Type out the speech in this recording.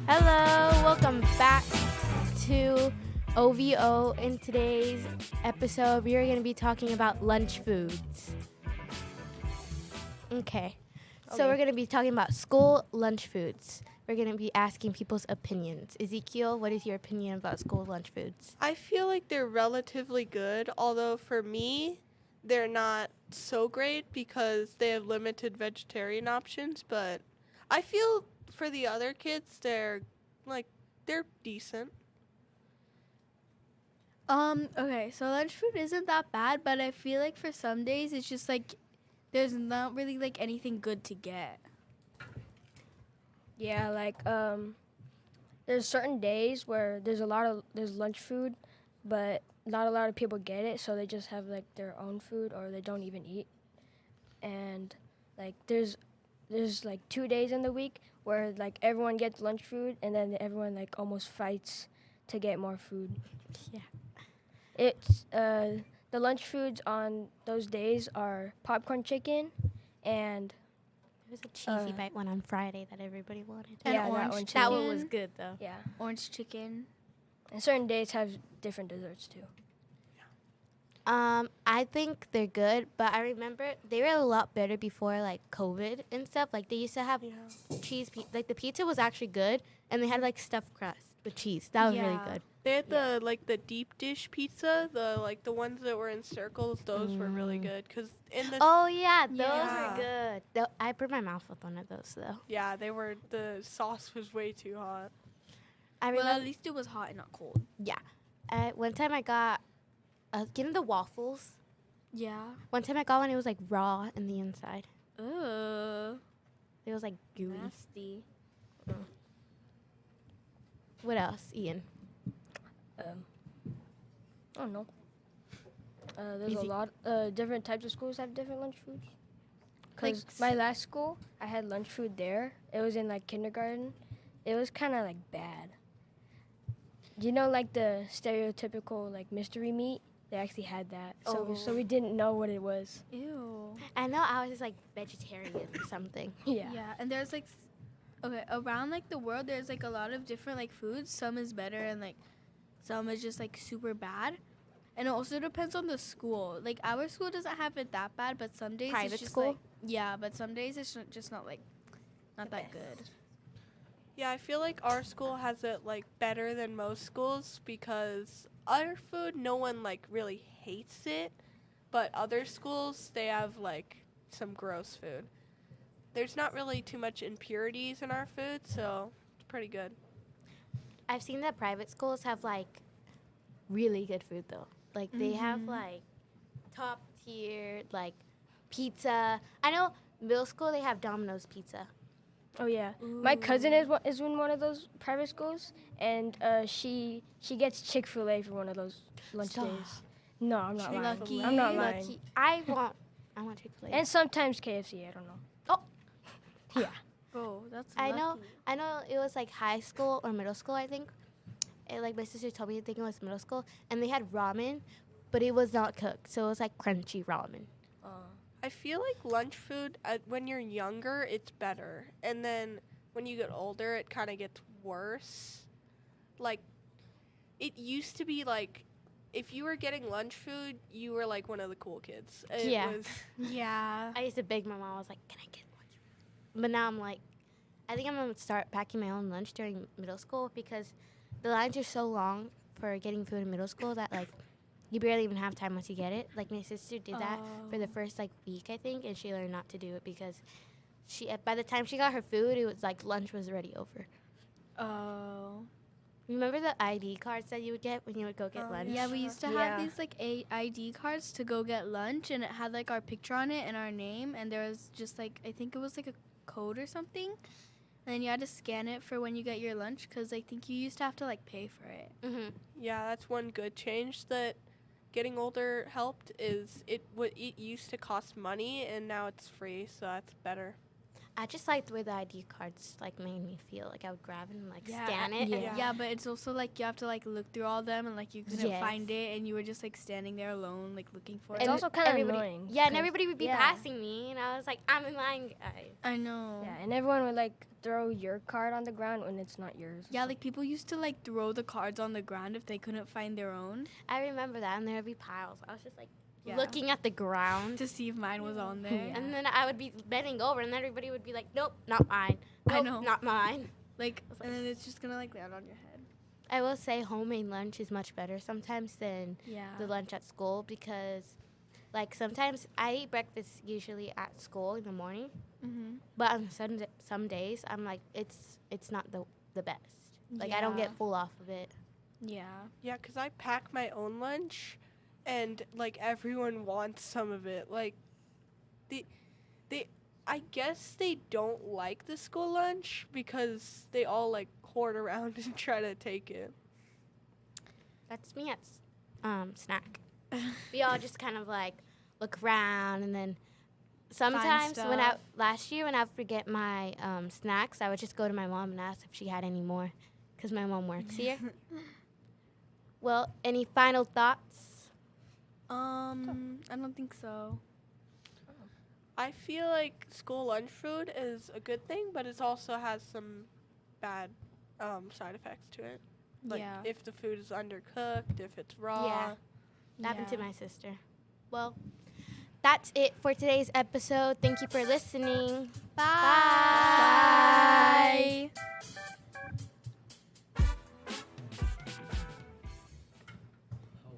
Hello, welcome back to OVO. In today's episode, we are going to be talking about lunch foods. Okay, so we're going to be talking about school lunch foods. We're going to be asking people's opinions. Ezekiel, what is your opinion about school lunch foods? I feel like they're relatively good, although for me, they're not so great because they have limited vegetarian options, but I feel for the other kids, they're decent. Okay, so lunch food isn't that bad, but I feel like for some days it's just like there's not really like anything good to get. Yeah, there's certain days where there's lunch food, but not a lot of people get it, so they just have like their own food or they don't even eat. And like there's like 2 days in the week where like everyone gets lunch food and then everyone like almost fights to get more food. Yeah. It's the lunch foods on those days are popcorn chicken and There was a cheesy bite one on Friday that everybody wanted. And yeah, orange That one chicken. was good, though. yeah. Orange chicken. And certain days have different desserts too. I think they're good, but I remember they were a lot better before like COVID and stuff. Like they used to have cheese, like the pizza was actually good, and they had like stuffed crust with cheese. That was really Yeah. good. They had the deep dish pizza, the ones that were in circles. Those were really good because in the Oh yeah, those Yeah. were good. I burned my mouth with one of those though. the sauce was way too hot. I Well, remember. at least it was hot and not cold. Yeah. One time I got, getting the waffles. Yeah. One time I got one. It was like raw in the inside. Ugh. It was like gooey. Nasty. What else, Ian? I don't know. There's Easy. a lot. Different types of schools have different lunch foods. Like Cause my last school, I had lunch food there. It was in like kindergarten. It was kind of like bad. You know, like the stereotypical like mystery meat. They actually had that. So we didn't know what it was. Ew. I know I was just like vegetarian or something. Yeah. Yeah, and there's like, okay, around like the world, there's like a lot of different like foods. Some is better and like some is just like super bad. And it also depends on the school. Like our school doesn't have it that bad, but some days Private it's just school? like, yeah, but some days it's just not like not that good. Yeah, I feel like our school has it like better than most schools because our food no one like really hates it, but other schools they have like some gross food. There's not really too much impurities in our food, so it's pretty good. I've seen that private schools have like really good food though. Like they have like top tier like pizza. I know middle school they have Domino's pizza. Oh yeah. My cousin is in one of those private schools, and she gets Chick-fil-A for one of those lunch Stop. days. No, I'm not lying. Lucky. I'm not lying. Lucky. I want Chick-fil-A. And sometimes KFC. I don't know. Oh. Yeah. Bro, that's I know lucky. it was like high school or middle school, I think. And like my sister told me I think it was middle school, and they had ramen, but it was not cooked, so it was like crunchy ramen. I feel like lunch food when you're younger it's better, and then when you get older it kind of gets worse. Like it used to be like if you were getting lunch food, you were like one of the cool kids. It Yeah. was Yeah. I used to beg my mom. I was like, "Can I get lunch?" But now I'm like, I think I'm gonna start packing my own lunch during middle school because the lines are so long for getting food in middle school that like you barely even have time once you get it. Like my sister did that for the first like week I think, and she learned not to do it because she by the time she got her food, it was like lunch was already over. Oh. Remember the ID cards that you would get when you would go get lunch? Yeah, we used to Yeah. have these like ID cards to go get lunch, and it had like our picture on it and our name, and there was just like I think it was like a code or something, and then you had to scan it for when you get your lunch because I think you used to have to like pay for it. Mm-hmm. Yeah, that's one good change that getting older helped is it used to cost money and now it's free, so that's better. I just liked the way the ID cards like made me feel. Like I would grab it and like Yeah, scan it. yeah. and- Yeah, but it's also like you have to like look through all them and like you couldn't Yes. find it and you were just like standing there alone like looking for It's it. also kind of everybody- annoying. Yeah, and 'cause- everybody would be yeah. passing me, and I was like, I'm in line, guys. I know. Yeah, and everyone would like throw your card on the ground when it's not yours. Yeah, like people used to like throw the cards on the ground if they couldn't find their own I remember that, and there would be piles. I was just like Yeah. looking at the ground. to see if mine was on there. Yeah. And then I would be bending over, and then everybody would be like, nope, not mine. I Nope, know. not mine. Like, was and then it's just gonna like land on your head. I will say homemade lunch is much better sometimes than Yeah. the lunch at school because, like, sometimes I eat breakfast usually at school in the morning, Mm-hmm. but on some days I'm like, it's not the best. Like, I don't get full off of it. Yeah. Yeah, 'cause I pack my own lunch, and like everyone wants some of it. Like, they, I guess they don't like the school lunch because they all like hoard around and try to take it. That's me at snack. We all just kind of like look around, and then sometimes stuff. last year when I would forget my snacks, I would just go to my mom and ask if she had any more, because my mom works here. Well, any final thoughts? I don't think so. I feel like school lunch food is a good thing, but it also has some bad side effects to it. Like yeah. if the food is undercooked, if it's raw. Yeah. That happened to Yeah. my sister. Well, that's it for today's episode. Thank you for listening. Bye.